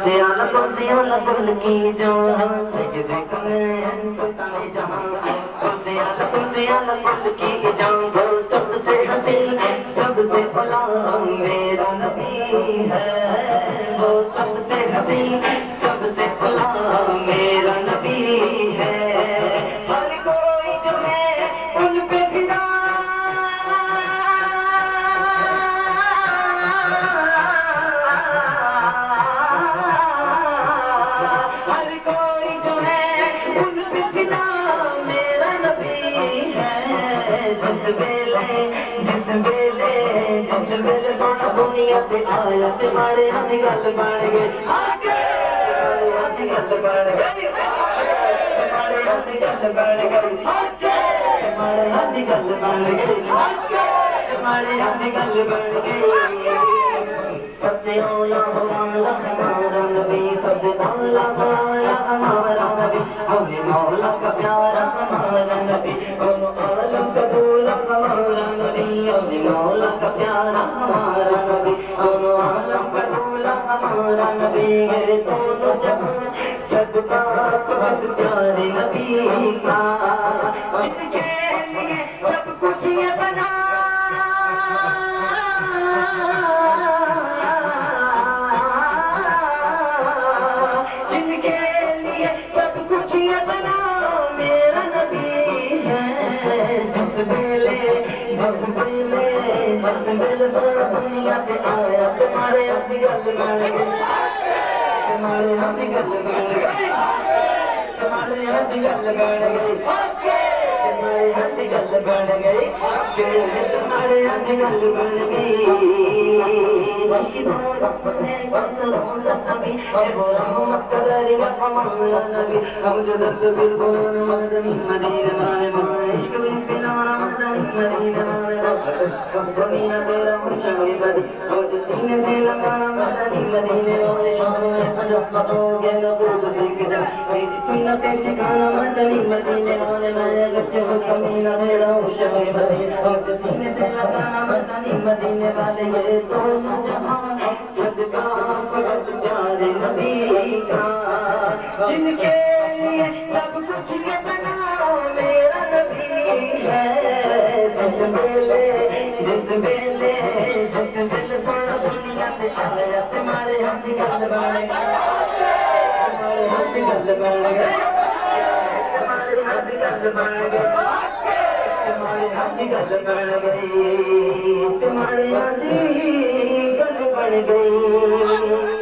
کرسیاں بل کی جو سید کونین سلطان جہاں کرسیاں بل کی جو سب سے حسین سب سے بھلا میرا نبی ہے وہ سب سے حسین سب سے بھلا میرا نبی ہے ہر کوئی جو ہے ان پہ فدا ہر کوئی جو ہے ان پہ فدا میرا نبی ہے جس ویلے سونا دنیا تے آیا تے ماڑے ہاتھ گل بن گئے ہاتھ گل بن گئی ماڑے ہاتھ گل بن گئی ماڑے ہاتھ گل بن گئی ماڑے ہاتھ گل بن گئی سب سے اولا ہمارا نبی سب سے اولا ہمارا نبی ہمیں مولا کا پیارا ہمارا نبی دونوں عالم کا دولا ہمارا نبی ہمیں مولا کا پیارا ہمارا نبی دونوں عالم کا دولا ہمارا نبی ہے دونوں جہاں سب کا بہت پیارے نبی کا جن کے لیے سب کچھ یہ بنا سونا دنیا تے آیا تمہارے ہاتھ گل بن گئی تمہارے ہاتھ گل بن گئی تمہارے ہاتھ گل بن گئی تمہارے ہاتھ گل بن گئی تمہارے ہاتھ گل بن گئی مدینہ تیرا مشہور مدی اور سینے سے لگانا مدینے اور شاموں سجد ہو گیا نبوت سکھدا میری سنت سکھانا مدینے اور میں گچو کمینہ تیرا مشہور مدی اور سینے سے لگانا مدینے والے یہ دونوں جہاں صدقہ فقط پیارے نبی کا جن کے لیے سب کچھ یہ بنا میرا نبی ہے جس ویلے سونا دنیا تے آیا تمہارے ہاتھ گل بن گئی تمہارے ہاتھ گل بن گئی تمہارے ہاتھ گل بن گئی تمہارے ہاتھ گل بن گئی تمہارے ہاتھ گل بن گئی